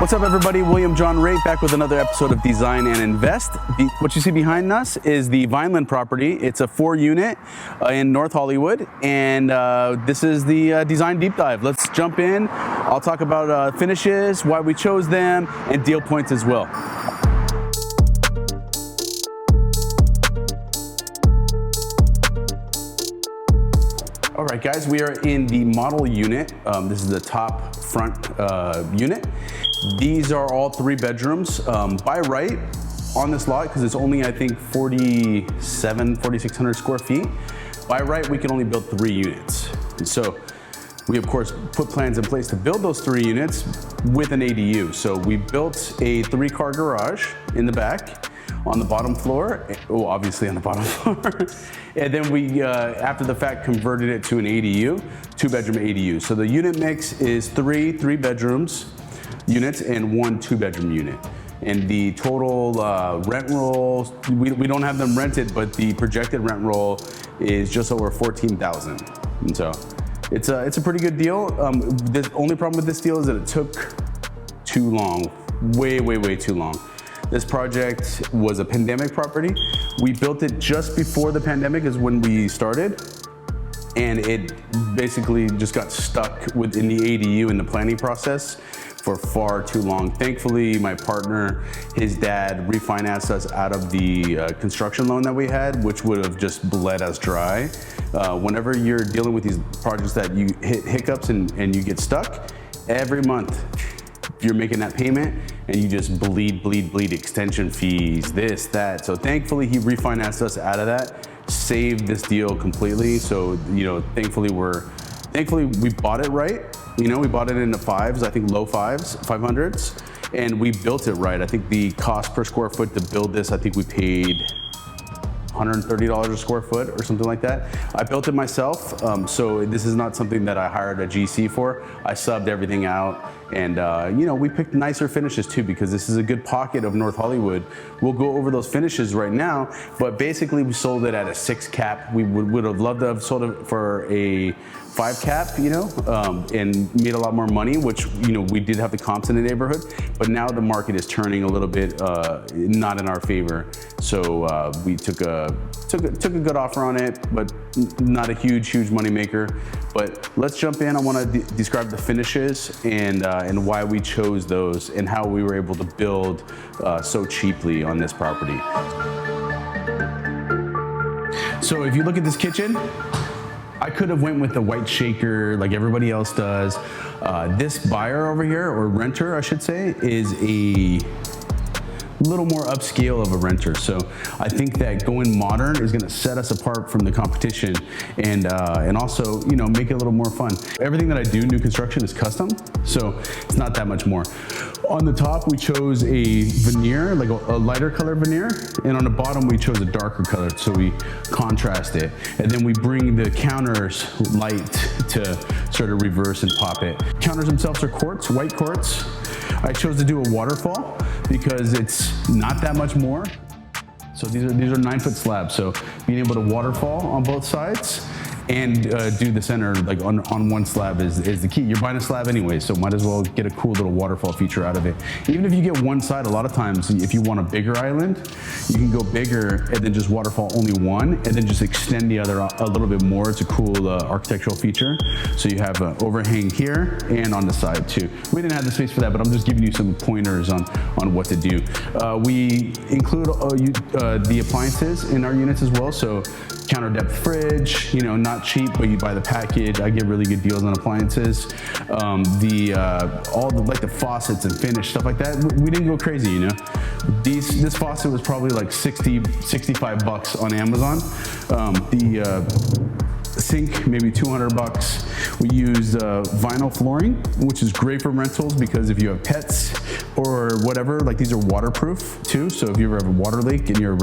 What's up, everybody? William John Ray back with another episode of Design and Invest. What you see behind us is the Vineland Property. It's a 4-unit in North Hollywood, and this is the Design Deep Dive. Let's jump in. I'll talk about finishes, why we chose them, and deal points as well. All right, guys, we are in the model unit. This is the top front unit. These are all 3 bedrooms by right on this lot, because it's only, I think, 4,600 square feet. By right, we can only build 3 units. And so we, of course, put plans in place to build those 3 units with an ADU. So we built a 3-car garage in the back on the bottom floor, oh, obviously on the bottom floor. And then we, after the fact, converted it to an ADU, 2-bedroom ADU. So the unit mix is 3 3-bedrooms units and 1 2-bedroom unit. And the total rent roll, we don't have them rented, but the projected rent roll is just over $14,000. And so it's a pretty good deal. The only problem with this deal is that it took too long, way too long. This project was a pandemic property. We built it just before the pandemic is when we started, and it basically just got stuck within the ADU in the planning process for far too long. Thankfully, my partner, his dad, refinanced us out of the construction loan that we had, which would have just bled us dry. Whenever you're dealing with these projects that you hit hiccups and you get stuck, every month you're making that payment and you just bleed extension fees, this, that. So thankfully he refinanced us out of that, saved this deal completely. So, you know, thankfully we bought it right. You know, we bought it in the 5s, I think low 500s, and we built it right. I think the cost per square foot to build this, I think we paid $130 a square foot or something like that. I built it myself, so this is not something that I hired a GC for. I subbed everything out, and you know, we picked nicer finishes too, because this is a good pocket of North Hollywood. We'll go over those finishes right now, but basically we sold it at a 6 cap. We would have loved to have sold it for a 5 cap, you know, and made a lot more money, which, you know, we did have the comps in the neighborhood, but now the market is turning a little bit not in our favor. So we took a good offer on it, but not a huge money maker. But let's jump in. I want to describe the finishes and why we chose those and how we were able to build so cheaply on this property. So if you look at this kitchen, I could have went with the white shaker like everybody else does. This buyer over here, or renter I should say, is a little more upscale of a renter. So I think that going modern is gonna set us apart from the competition, and also, you know, make it a little more fun. Everything that I do, new construction, is custom, so it's not that much more. On the top, we chose a veneer, like a lighter color veneer, and on the bottom, we chose a darker color, so we contrast it. And then we bring the counters light to sort of reverse and pop it. Counters themselves are quartz, white quartz. I chose to do a waterfall because it's not that much more. So these are 9-foot slabs. So being able to waterfall on both sides and do the center like on one slab is the key. You're buying a slab anyway, so might as well get a cool little waterfall feature out of it. Even if you get one side, a lot of times if you want a bigger island, you can go bigger and then just waterfall only one and then just extend the other a little bit more. It's a cool architectural feature. So you have an overhang here and on the side too. We didn't have the space for that, but I'm just giving you some pointers on what to do. We include the appliances in our units as well. So counter depth fridge, you know, not cheap, but you buy the package. I get really good deals on appliances. All the like the faucets and finish stuff like that. We didn't go crazy, you know. This faucet was probably like $65 on Amazon. The sink, maybe $200. We used vinyl flooring, which is great for rentals because if you have pets or whatever, like these are waterproof too. So if you ever have a water leak in your,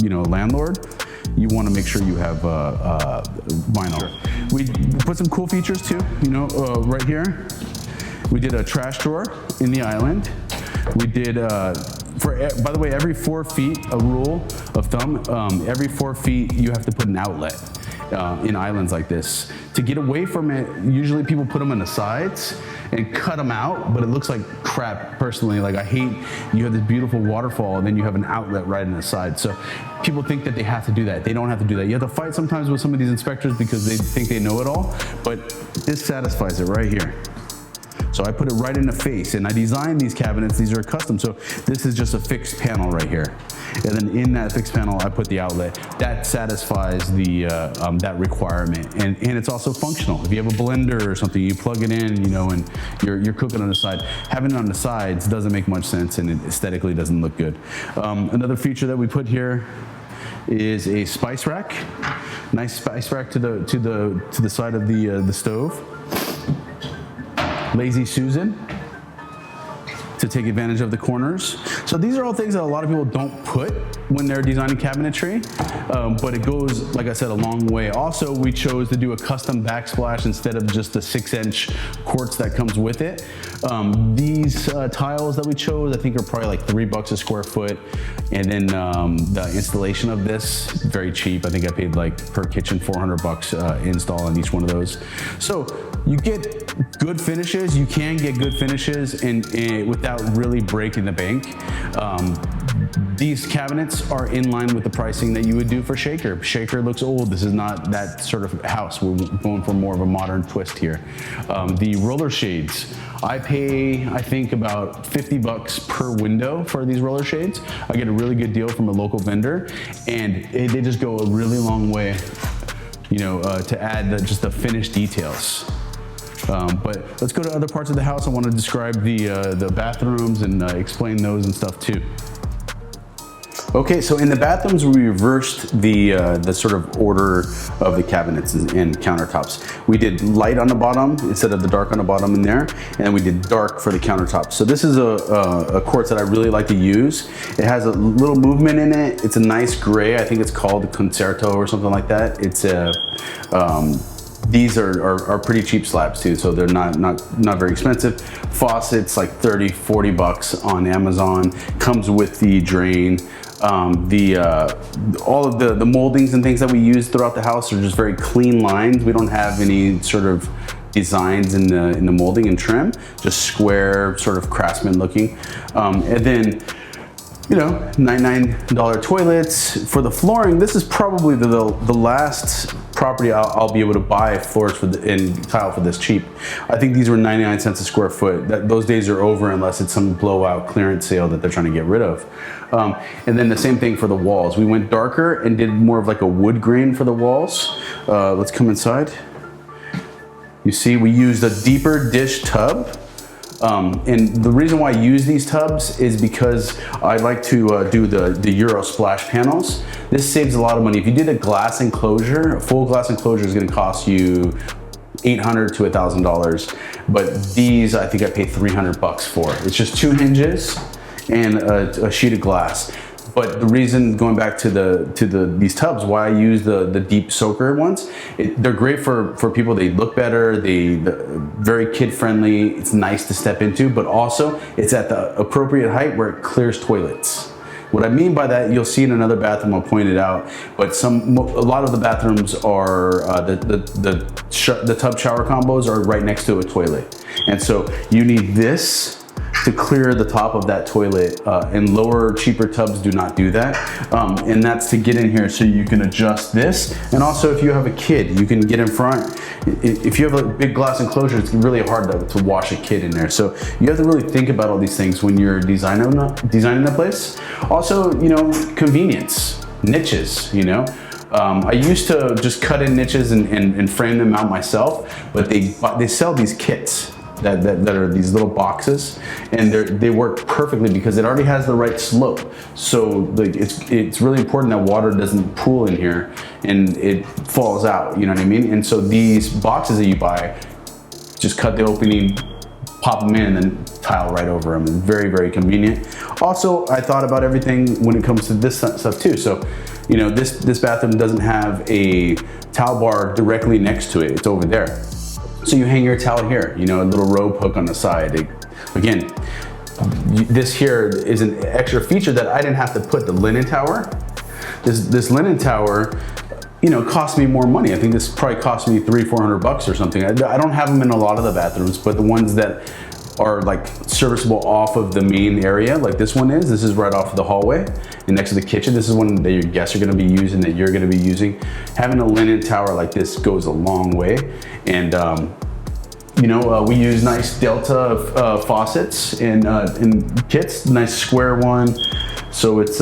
you know, landlord, you want to make sure you have vinyl. We put some cool features too, you know, right here. We did a trash drawer in the island. We did, by the way, every 4 feet, a rule of thumb, every 4 feet you have to put an outlet in islands like this To get away from it, usually people put them on the sides and cut them out, but it looks like crap personally. Like I hate, you have this beautiful waterfall and then you have an outlet right on the side. So people think that they have to do that. They don't have to do that. You have to fight sometimes with some of these inspectors because they think they know it all, but this satisfies it right here. So I put it right in the face, and I designed these cabinets. These are custom, so this is just a fixed panel right here. And then in that fixed panel, I put the outlet. That satisfies the that requirement, and it's also functional. If you have a blender or something, you plug it in, you know, and you're cooking on the side. Having it on the sides doesn't make much sense, and it aesthetically doesn't look good. Another feature that we put here is a spice rack. Nice spice rack to the side of the stove. Lazy Susan to take advantage of the corners. So these are all things that a lot of people don't put when they're designing cabinetry, but it goes, like I said, a long way. Also, we chose to do a custom backsplash instead of just the 6-inch quartz that comes with it. These tiles that we chose, I think are probably like $3 a square foot. And then the installation of this, very cheap. I think I paid like per kitchen $400 install on each one of those. So you get good finishes. You can get good finishes and without really breaking the bank. These cabinets are in line with the pricing that you would do for Shaker. Shaker looks old. This is not that sort of house. We're going for more of a modern twist here. The roller shades, I pay, I think, about $50 per window for these roller shades. I get a really good deal from a local vendor, and they just go a really long way, you know, to add just the finished details. But let's go to other parts of the house. I want to describe the bathrooms and explain those and stuff too. Okay, so in the bathrooms, we reversed the sort of order of the cabinets and countertops. We did light on the bottom instead of the dark on the bottom in there, and we did dark for the countertops. So this is a quartz that I really like to use. It has a little movement in it. It's a nice gray. I think it's called Concerto or something like that. It's a these are pretty cheap slabs too, so they're not very expensive. Faucets like $30–40 on Amazon. Comes with the drain. All of the moldings and things that we use throughout the house are just very clean lines. We don't have any sort of designs in the molding and trim, just square, sort of craftsman looking. And then, you know, $99 toilets. For the flooring, this is probably the last property I'll be able to buy floors and tile for this cheap. I think these were 99 cents a square foot. Those days are over unless it's some blowout clearance sale that they're trying to get rid of. And then the same thing for the walls. We went darker and did more of like a wood grain for the walls. Let's come inside. You see, we used a deeper dish tub. And the reason why I use these tubs is because I like to do the Euro splash panels. This saves a lot of money. If you did a glass enclosure, a full glass enclosure is going to cost you $800 to $1,000. But these, I think I paid $300 for. It's just 2 hinges and a sheet of glass. But the reason, going back to these tubs, why I use the deep soaker ones, they're great for people. They look better, they're very kid friendly. It's nice to step into, but also it's at the appropriate height where it clears toilets. What I mean by that, you'll see in another bathroom, I'll point it out, but a lot of the bathrooms are, the tub shower combos are right next to a toilet. And so you need this to clear the top of that toilet, and lower, cheaper tubs do not do that. And that's to get in here so you can adjust this. And also if you have a kid, you can get in front. If you have a big glass enclosure, it's really hard to wash a kid in there. So you have to really think about all these things when you're designing a place. Also, you know, convenience, niches, you know. I used to just cut in niches and frame them out myself, but they sell these kits that are these little boxes, and they work perfectly because it already has the right slope. So like it's really important that water doesn't pool in here and it falls out, you know what I mean? And so these boxes that you buy, just cut the opening, pop them in, and then tile right over them. It's very, very convenient. Also, I thought about everything when it comes to this stuff too. So, you know, this bathroom doesn't have a towel bar directly next to it. It's over there. So you hang your towel here, you know, a little rope hook on the side. Again, this here is an extra feature that I didn't have to put. The linen tower. This linen tower, you know, cost me more money. I think this probably cost me $300-400 or something. I don't have them in a lot of the bathrooms, but the ones that are like serviceable off of the main area, like this one is. This is right off the hallway and next to the kitchen. This is one that your guests are going to be using, that you're going to be using. Having a linen tower like this goes a long way. And you know, we use nice Delta faucets in kits, nice square one. So it's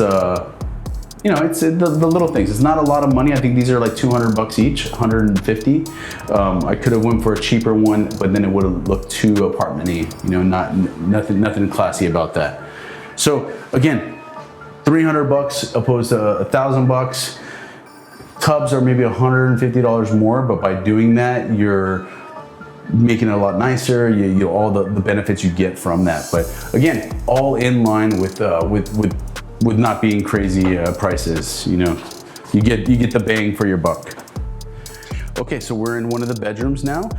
you know, it's the little things. It's not a lot of money. I think these are like $200 each, 150. I could have went for a cheaper one, but then it would have looked too apartment-y. You know, nothing classy about that. So again, $300 opposed to $1,000. Tubs are maybe $150 more, but by doing that, you're making it a lot nicer. You all the benefits you get from that. But again, all in line with not being crazy prices. You know, you get the bang for your buck. Okay, so we're in one of the bedrooms now,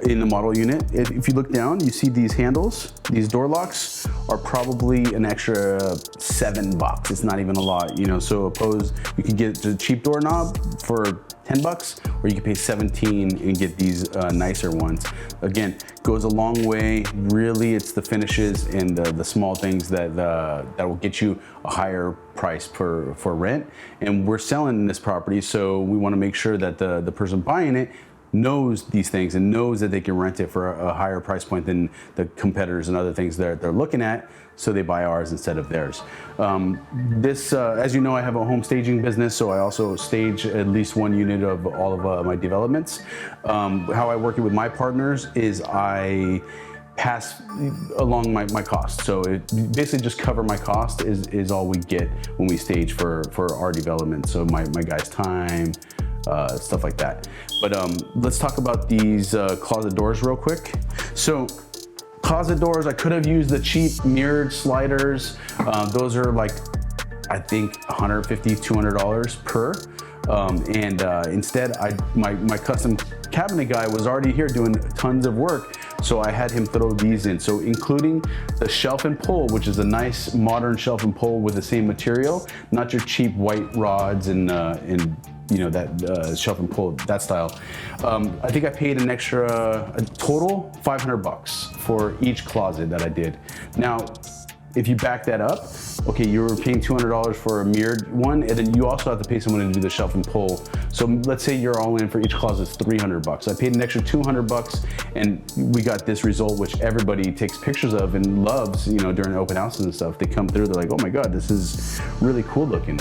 in the model unit. If you look down, you see these handles. These door locks are probably an extra $7. It's not even a lot, you know. So you could get the cheap doorknob for $10, or you can pay 17 and get these nicer ones. Again, goes a long way. Really, it's the finishes and the small things that will get you a higher price for rent. And we're selling this property, so we want to make sure that the person buying it knows these things and knows that they can rent it for a higher price point than the competitors and other things they're looking at, so they buy ours instead of theirs. As you know, I have a home staging business, so I also stage at least one unit of all of my developments. How I work it with my partners is I pass along my cost. So it basically just cover my cost is all we get when we stage for our development. So my guys' time, stuff like that. But let's talk about these closet doors real quick. So closet doors, I could have used the cheap mirrored sliders. Those are like, I think $150-200 per. Instead, my custom cabinet guy was already here doing tons of work, so I had him throw these in. So including the shelf and pull, which is a nice modern shelf and pull with the same material, not your cheap white rods and you know, that shelf and pull, that style. I think I paid an extra, a total $500 for each closet that I did. Now, if you back that up, okay, you were paying $200 for a mirrored one, and then you also have to pay someone to do the shelf and pull. So let's say you're all in for each closet is $300. I paid an extra $200, and we got this result, which everybody takes pictures of and loves. You know, during the open houses and stuff, they come through, they're like, oh my God, this is really cool looking.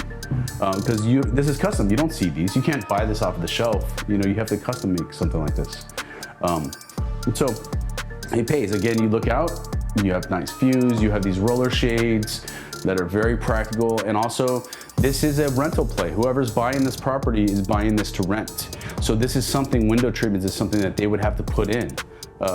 Because this is custom. You don't see these. You can't buy this off the shelf. You know, you have to custom make something like this. And so it pays. Again, you look out. You have nice views, you have these roller shades that are very practical, and also this is a rental play. Whoever's buying this property is buying this to rent. So this is something, window treatments is something that they would have to put in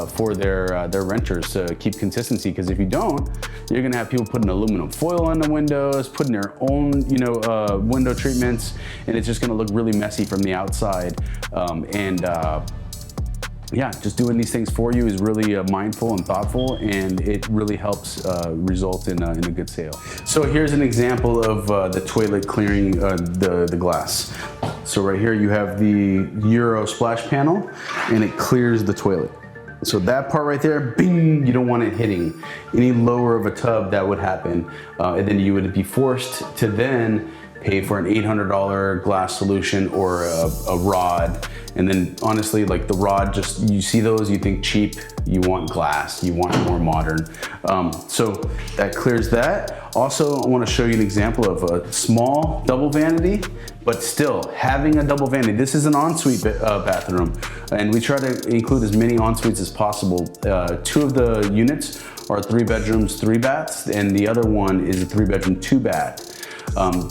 for their renters to keep consistency, because if you don't, you're gonna have people putting aluminum foil on the windows, putting their own, you know, window treatments, and it's just gonna look really messy from the outside. Yeah, just doing these things for you is really mindful and thoughtful, and it really helps result in a good sale. So here's an example of the toilet clearing the glass. So right here you have the Euro splash panel, and it clears the toilet. So that part right there, bing, you don't want it hitting. Any lower of a tub, that would happen. And then you would be forced to then pay for an $800 glass solution or a rod. And then honestly, like the rod, just, you see those, you think cheap, you want glass, you want more modern. So that clears that. Also, I want to show you an example of a small double vanity, but still having a double vanity. This is an ensuite bathroom, and we try to include as many ensuites as possible. Two of the units are 3 bedrooms, 3 baths, and the other one is a 3-bedroom, 2-bath.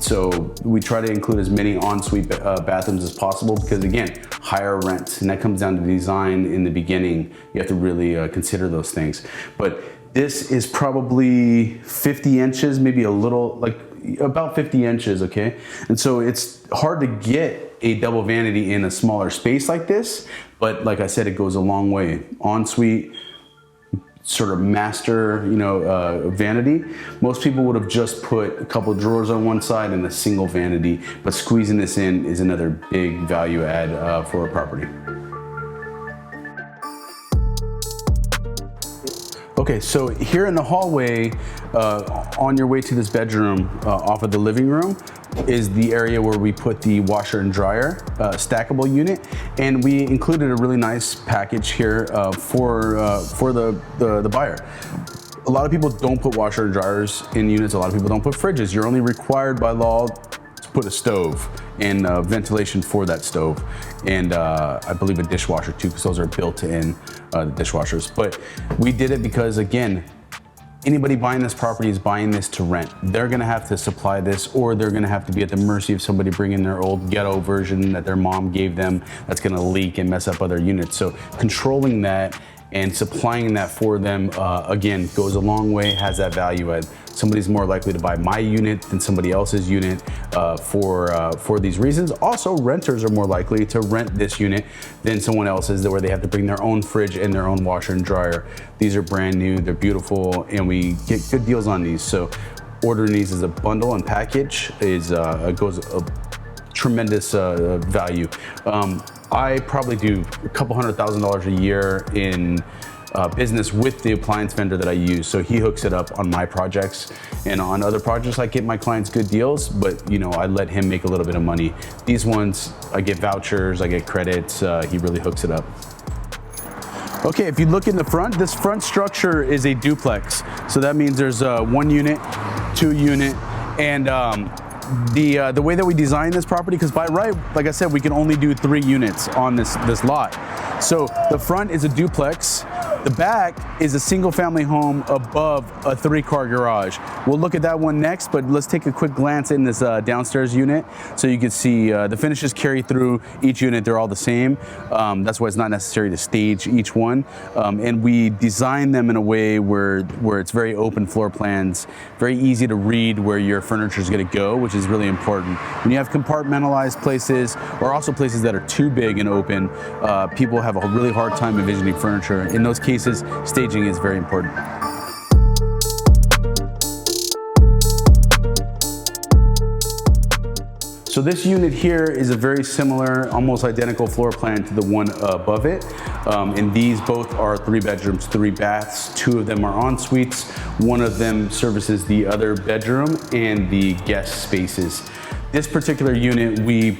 So we try to include as many ensuite bathrooms as possible, because again, higher rent, and that comes down to design in the beginning. You have to really consider those things. But this is probably 50 inches, maybe a little, like about 50 inches, okay? And so it's hard to get a double vanity in a smaller space like this, but like I said, it goes a long way. Ensuite, sort of master, vanity. Most people would have just put a couple of drawers on one side and a single vanity, but squeezing this in is another big value add for a property. Okay, so here in the hallway, on your way to this bedroom off of the living room, is the area where we put the washer and dryer stackable unit, and we included a really nice package here for the buyer. A lot of people don't put washer and dryers in units. A lot of people don't put fridges. You're only required by law to put a stove and ventilation for that stove, and I believe a dishwasher too, because those are built in the dishwashers. But we did it because, again, anybody buying this property is buying this to rent. They're gonna have to supply this, or they're gonna have to be at the mercy of somebody bringing their old ghetto version that their mom gave them that's gonna leak and mess up other units. So controlling that and supplying that for them, again, goes a long way, has that value add. Somebody's more likely to buy my unit than somebody else's unit for these reasons. Also, renters are more likely to rent this unit than someone else's, where they have to bring their own fridge and their own washer and dryer. These are brand new, they're beautiful, and we get good deals on these. So ordering these as a bundle and package goes a tremendous value. I probably do a couple $100,000 a year in business with the appliance vendor that I use. So he hooks it up on my projects, and on other projects I get my clients good deals, but I let him make a little bit of money. These ones, I get vouchers, I get credits, he really hooks it up. Okay, if you look in the front, this front structure is a duplex. So that means there's 1 unit, 2 unit, and the way that we designed this property, because by right, like I said, we can only do 3 units on this lot. So the front is a duplex. The back is a single family home above a 3-car garage. We'll look at that one next, but let's take a quick glance in this downstairs unit so you can see the finishes carry through each unit. They're all the same. That's why it's not necessary to stage each one. And we design them in a way where it's very open floor plans, very easy to read where your furniture is going to go, which is really important. When you have compartmentalized places, or also places that are too big and open, people have a really hard time envisioning furniture. In those cases, staging is very important. So this unit here is a very similar, almost identical floor plan to the one above it. And these both are 3 bedrooms, 3 baths. 2 of them are en suites. 1 of them services the other bedroom and the guest spaces. This particular unit, we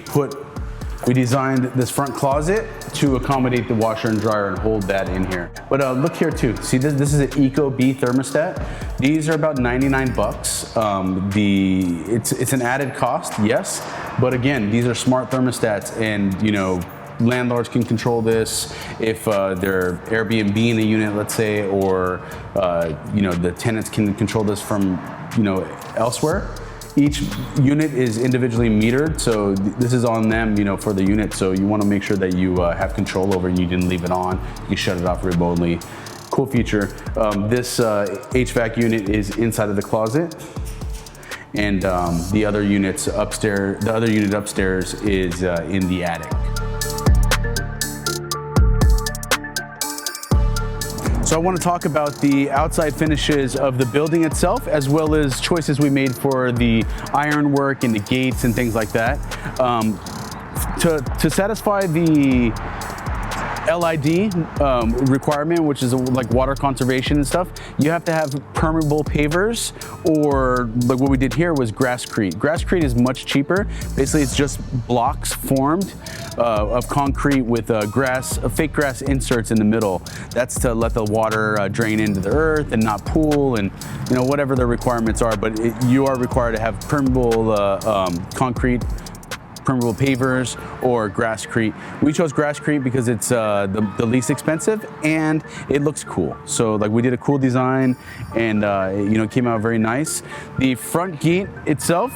designed this front closet to accommodate the washer and dryer and hold that in here. But look here too. See, this is an Eco-B thermostat. These are about 99 bucks. It's an added cost, yes, but again, these are smart thermostats, and landlords can control this if they're Airbnb-ing a unit, let's say, or the tenants can control this from elsewhere. Each unit is individually metered, so this is on them, for the unit. So you want to make sure that you have control over, and you didn't leave it on. You shut it off remotely. Cool feature. This HVAC unit is inside of the closet, and the other unit upstairs is in the attic. So I want to talk about the outside finishes of the building itself, as well as choices we made for the ironwork and the gates and things like that. To satisfy the LID requirement, which is like water conservation and stuff, you have to have permeable pavers, or like what we did here was grasscrete. Grasscrete is much cheaper. Basically, it's just blocks formed of concrete with fake grass inserts in the middle. That's to let the water drain into the earth and not pool, and whatever the requirements are. But you are required to have permeable concrete, permeable pavers, or grasscrete. We chose grasscrete because it's the least expensive, and it looks cool. So like, we did a cool design, and it came out very nice. The front gate itself,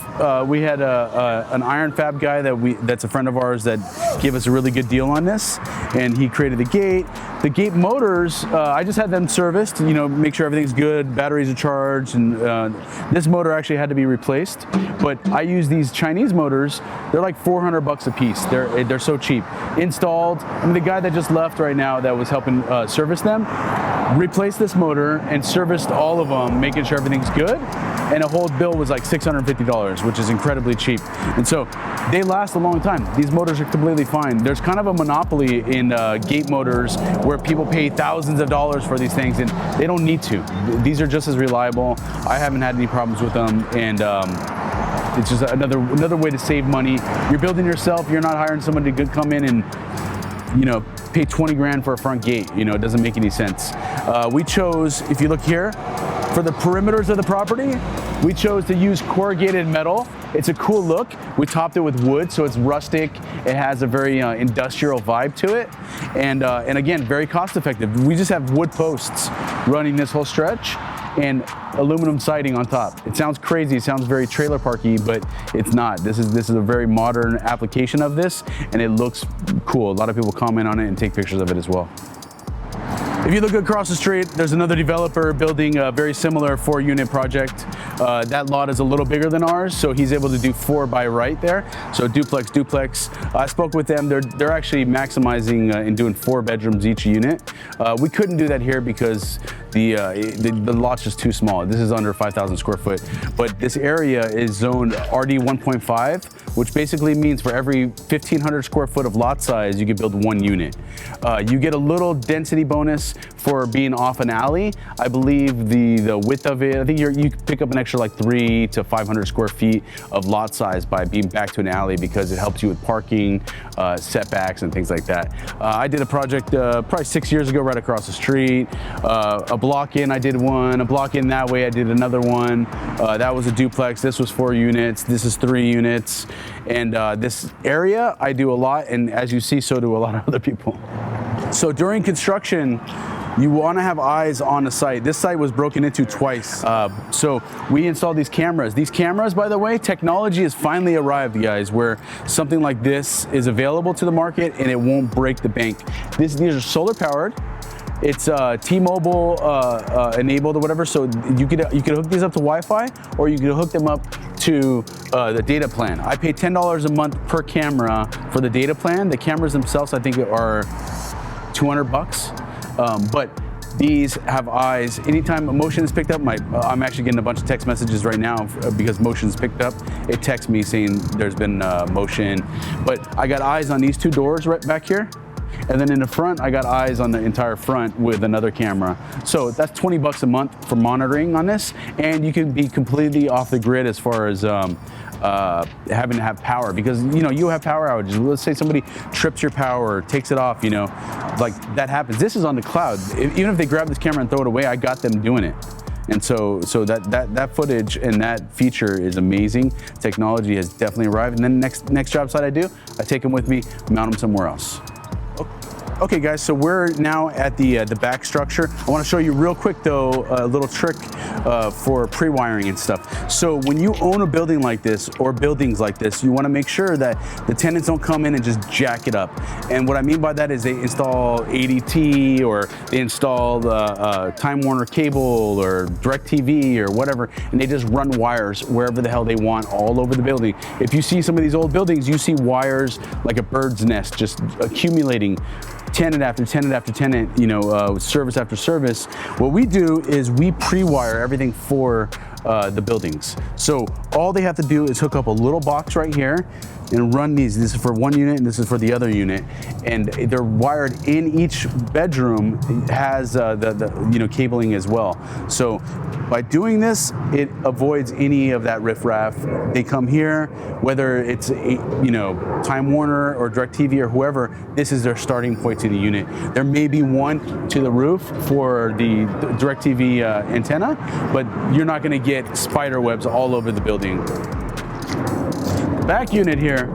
we had an iron fab guy that's a friend of ours that gave us a really good deal on this, and he created the gate. The gate motors, I just had them serviced, make sure everything's good, batteries are charged, and this motor actually had to be replaced. But I use these Chinese motors. They're like 400 bucks a piece. They're so cheap. Installed, the guy that just left right now that was helping service them, replaced this motor and serviced all of them, making sure everything's good. And a whole bill was like $650, which is incredibly cheap. And so they last a long time. These motors are completely fine. There's kind of a monopoly in gate motors where people pay thousands of dollars for these things, and they don't need to. These are just as reliable. I haven't had any problems with them, and it's just another way to save money. You're building yourself. You're not hiring somebody to come in and, you know, pay 20 grand for a front gate. You know, it doesn't make any sense. We chose, if you look here, for the perimeters of the property, we chose to use corrugated metal. It's a cool look. We topped it with wood, so it's rustic. It has a very industrial vibe to it. And again, very cost effective. We just have wood posts running this whole stretch and aluminum siding on top. It sounds crazy, it sounds very trailer parky, but it's not. This is a very modern application of this, and it looks cool. A lot of people comment on it and take pictures of it as well. If you look across the street, there's another developer building a very similar 4-unit project. That lot is a little bigger than ours, so he's able to do 4 by right there. So duplex. I spoke with them. They're actually maximizing and doing 4 bedrooms each unit. We couldn't do that here because the lot's just too small. This is under 5,000 square foot, but this area is zoned RD 1.5, which basically means for every 1,500 square foot of lot size, you can build 1 unit. You get a little density bonus for being off an alley. I believe the width of it, I think you pick up an extra like 300 to 500 square feet of lot size by being back to an alley because it helps you with parking, setbacks, and things like that. I did a project probably 6 years ago right across the street. A block in, I did one. A block in that way, I did another one. That was a duplex. This was 4 units. This is 3 units. And this area, I do a lot. And as you see, so do a lot of other people. So during construction, you want to have eyes on the site. This site was broken into twice. So we installed these cameras. These cameras, by the way, technology has finally arrived, guys, where something like this is available to the market and it won't break the bank. These are solar powered. It's T-Mobile enabled or whatever, so you could hook these up to Wi-Fi, or you could hook them up to the data plan. I pay $10 a month per camera for the data plan. The cameras themselves, I think, are $200. But these have eyes. Anytime a motion is picked up, I'm actually getting a bunch of text messages right now because motion is picked up. It texts me saying there's been motion. But I got eyes on these 2 doors right back here. And then in the front, I got eyes on the entire front with another camera. So that's $20 a month for monitoring on this. And you can be completely off the grid as far as having to have power, because you have power outages. Let's say somebody trips your power or takes it off, like that happens. This is on the cloud. Even if they grab this camera and throw it away, I got them doing it. And so that footage and that feature is amazing. Technology has definitely arrived. And then next job site I do, I take them with me, mount them somewhere else. Okay guys, so we're now at the back structure. I want to show you real quick though, a little trick for pre-wiring and stuff. So when you own a building like this or buildings like this, you want to make sure that the tenants don't come in and just jack it up. And what I mean by that is they install ADT, or they install Time Warner cable or DirecTV or whatever, and they just run wires wherever the hell they want all over the building. If you see some of these old buildings, you see wires like a bird's nest just accumulating, tenant after tenant after tenant, service after service. What we do is we pre-wire everything for the buildings. So all they have to do is hook up a little box right here and run these. This is for one unit and this is for the other unit. And they're wired in each bedroom. It has the cabling as well. So by doing this, it avoids any of that riffraff. They come here, whether it's Time Warner or DirecTV or whoever, this is their starting point to the unit. There may be one to the roof for the DirecTV antenna, but you're not gonna get spider webs all over the building. Back unit here,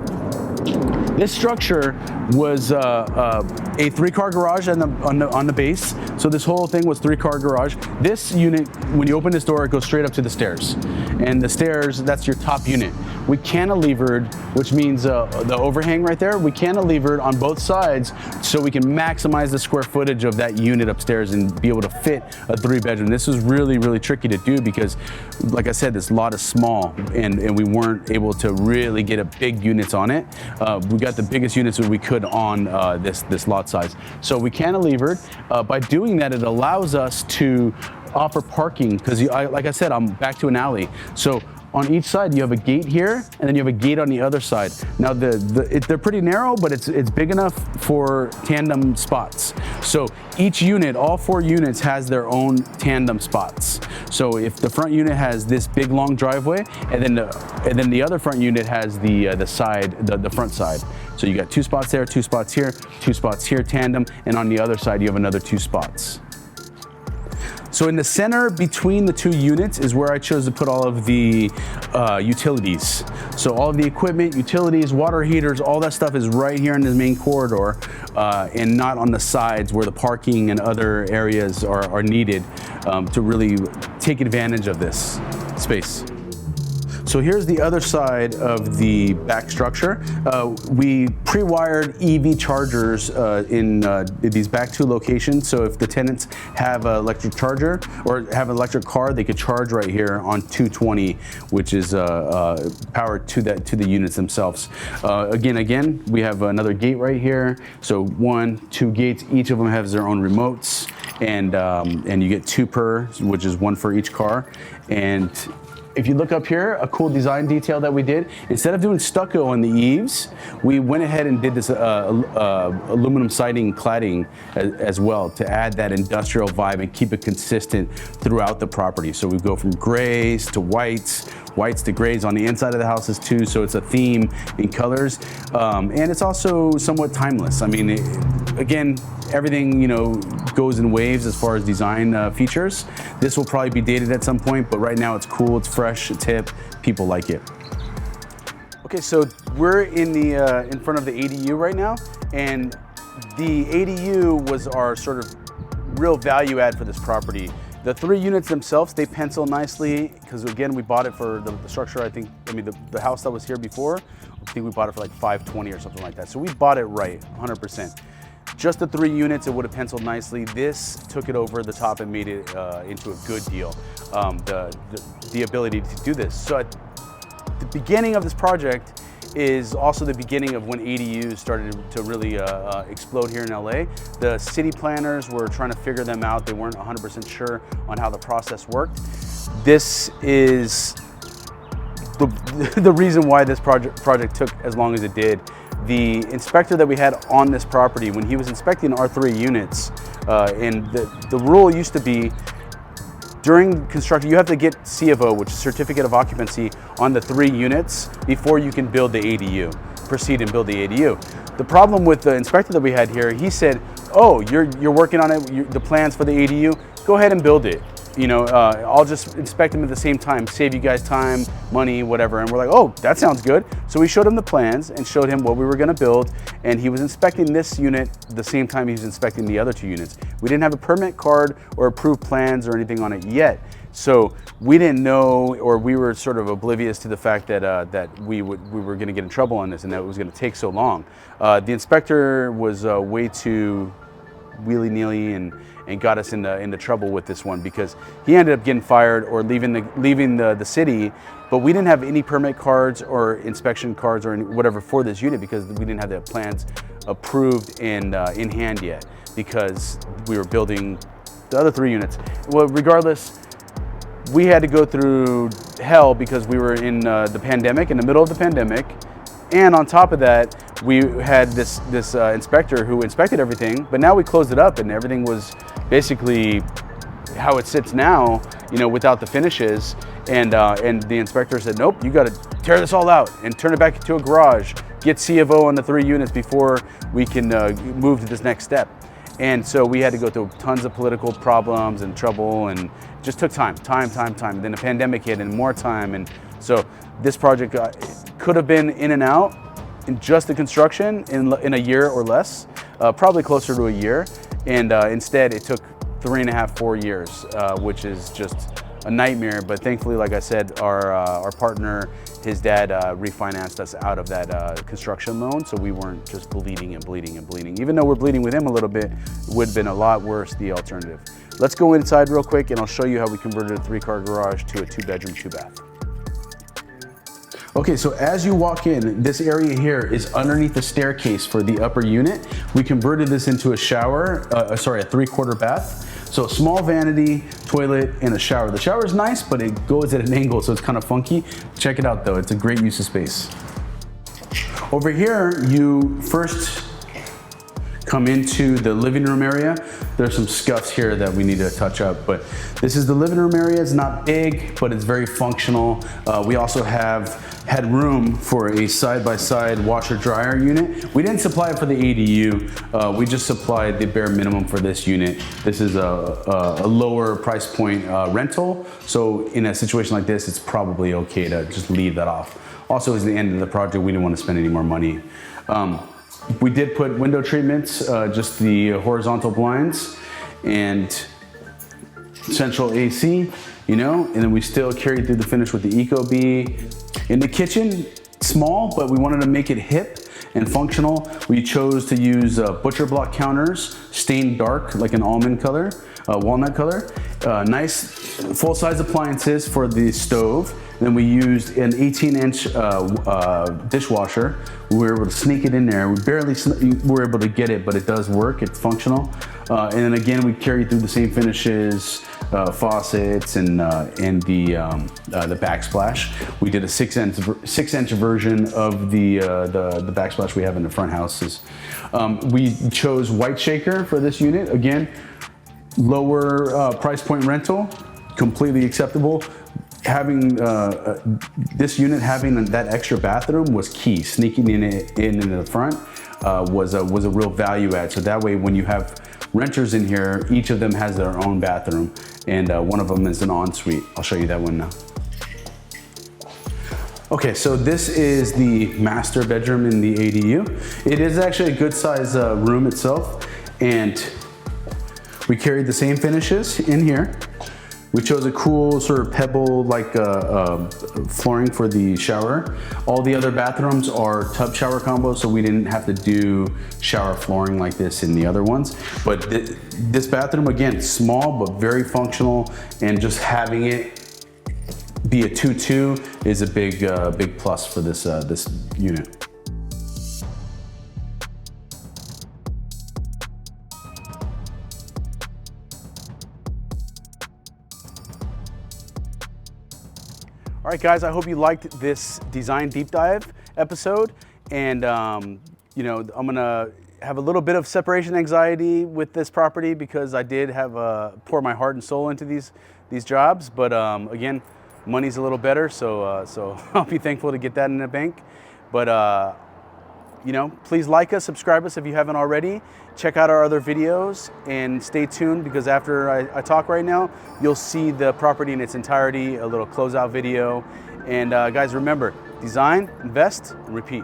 this structure was a 3-car garage on the base. So this whole thing was 3-car garage. This unit, when you open this door, it goes straight up to the stairs. and the stairs, that's your top unit. We cantilevered, which means the overhang right there, we cantilevered on both sides so we can maximize the square footage of that unit upstairs and be able to fit a 3-bedroom. This was really, really tricky to do because, like I said, this lot is small and we weren't able to really get a big units on it. We got the biggest units that we could on this lot size. So we cantilevered. By doing that, it allows us to offer parking because, like I said, I'm back to an alley. So on each side, you have a gate here, and then you have a gate on the other side. Now, they're pretty narrow, but it's big enough for tandem spots. So each unit, all 4 units, has their own tandem spots. So if the front unit has this big long driveway, and then the other front unit has the front side. So you got 2 spots there, 2 spots here, 2 spots here, tandem, and on the other side you have another 2 spots. So in the center between the 2 units is where I chose to put all of the utilities. So all of the equipment, utilities, water heaters, all that stuff is right here in the main corridor and not on the sides where the parking and other areas are needed to really take advantage of this space. So here's the other side of the back structure. We pre-wired EV chargers in these back 2 locations. So if the tenants have an electric charger or have an electric car, they could charge right here on 220, which is powered to the units themselves. Again, we have another gate right here. So 1, 2 gates. Each of them has their own remotes, and you get 2 per, which is 1 for each car. And if you look up here, a cool design detail that we did, instead of doing stucco on the eaves, we went ahead and did this aluminum siding cladding as well to add that industrial vibe and keep it consistent throughout the property. So we go from grays to whites to grays on the inside of the houses too, so it's a theme in colors. And it's also somewhat timeless. I mean, again, everything, you know, goes in waves as far as design features. This will probably be dated at some point, but right now it's cool, it's fresh, it's hip, people like it. Okay, so we're in front of the ADU right now, and the ADU was our sort of real value add for this property. The 3 units themselves, they pencil nicely because, again, we bought it for the structure. The house that was here before, I think we bought it for like $520 or something like that. So we bought it right, 100%. Just the 3 units, it would have penciled nicely. This took it over the top and made it into a good deal. The ability to do this. So at the beginning of this project is also the beginning of when ADUs started to really explode here in LA. The city planners were trying to figure them out. They weren't 100% sure on how the process worked. This is the reason why this project took as long as it did. The inspector that we had on this property, when he was inspecting our 3 units, and the rule used to be during construction, you have to get C of O, which is Certificate of Occupancy, on the 3 units before you can build the ADU, proceed and build the ADU. The problem with the inspector that we had here, he said, oh, you're working on it, the plans for the ADU, go ahead and build it. You know, I'll just inspect them at the same time, save you guys time, money, whatever. And we're like, oh, that sounds good. So we showed him the plans and showed him what we were gonna build, and he was inspecting this unit the same time he was inspecting the other 2 units. We didn't have a permit card or approved plans or anything on it yet. So we didn't know, or we were sort of oblivious to the fact that we were gonna get in trouble on this and that it was gonna take so long. The inspector was way too willy-nilly and got us into trouble with this one because he ended up getting fired or leaving the city, but we didn't have any permit cards or inspection cards or whatever for this unit because we didn't have the plans approved and in hand yet because we were building the other 3 units. Well, regardless, we had to go through hell because we were in the pandemic, in the middle of the pandemic. And on top of that, we had this inspector who inspected everything, but now we closed it up and everything was basically how it sits now, you know, without the finishes. And the inspector said, nope, you got to tear this all out and turn it back into a garage, get C of O on the 3 units before we can move to this next step. And so we had to go through tons of political problems and trouble, and just took time. And then the pandemic hit and more time. And so this project could have been in and out in just the construction in a year or less, probably closer to a year. And instead it took 3.5, 4 years, which is just a nightmare, but thankfully, like I said, our partner, his dad refinanced us out of that construction loan, so we weren't just bleeding and bleeding and bleeding. Even though we're bleeding with him a little bit, it would have been a lot worse, the alternative. Let's go inside real quick and I'll show you how we converted a 3-car garage to a 2-bedroom, 2-bath. Okay, so as you walk in, this area here is underneath the staircase for the upper unit. We converted this into a shower, a 3-quarter bath. So a small vanity, toilet, and a shower. The shower is nice, but it goes at an angle, so it's kind of funky. Check it out though, it's a great use of space. Over here, you first come into the living room area. There's some scuffs here that we need to touch up, but this is the living room area. It's not big, but it's very functional. We also had room for a side-by-side washer dryer unit. We didn't supply it for the ADU. We just supplied the bare minimum for this unit. This is a lower price point rental. So in a situation like this, it's probably okay to just leave that off. Also, as the end of the project, we didn't want to spend any more money. We did put window treatments, just the horizontal blinds and central AC, you know, and then we still carried through the finish with the Ecobee. In the kitchen, small, but we wanted to make it hip and functional. We chose to use butcher block counters, stained dark, like an almond color, walnut color. Nice full-size appliances for the stove. Then we used an 18-inch dishwasher. We were able to sneak it in there. We barely were able to get it, but it does work, it's functional. And then again, we carried through the same finishes, faucets and the backsplash. We did a 6-inch version of the backsplash we have in the front houses. We chose white shaker for this unit. Again, lower price point rental, completely acceptable. Having this unit having that extra bathroom was key. Sneaking in the front was a real value add. So that way, when you have renters in here, each of them has their own bathroom, and one of them is an ensuite. I'll show you that one now. Okay, so this is the master bedroom in the ADU. It is actually a good size room itself, and we carried the same finishes in here. We chose a cool sort of pebble-like flooring for the shower. All the other bathrooms are tub shower combos, so we didn't have to do shower flooring like this in the other ones. But this bathroom, again, small but very functional, and just having it be a 2-2 is a big plus for this unit. All right, guys, I hope you liked this design deep dive episode. And, you know, I'm gonna have a little bit of separation anxiety with this property because I did have pour my heart and soul into these jobs. But again, money's a little better, so I'll be thankful to get that in the bank. But you know, please like us, subscribe us if you haven't already. Check out our other videos and stay tuned, because after I talk right now, you'll see the property in its entirety, a little closeout video. And guys, remember, design, invest, and repeat.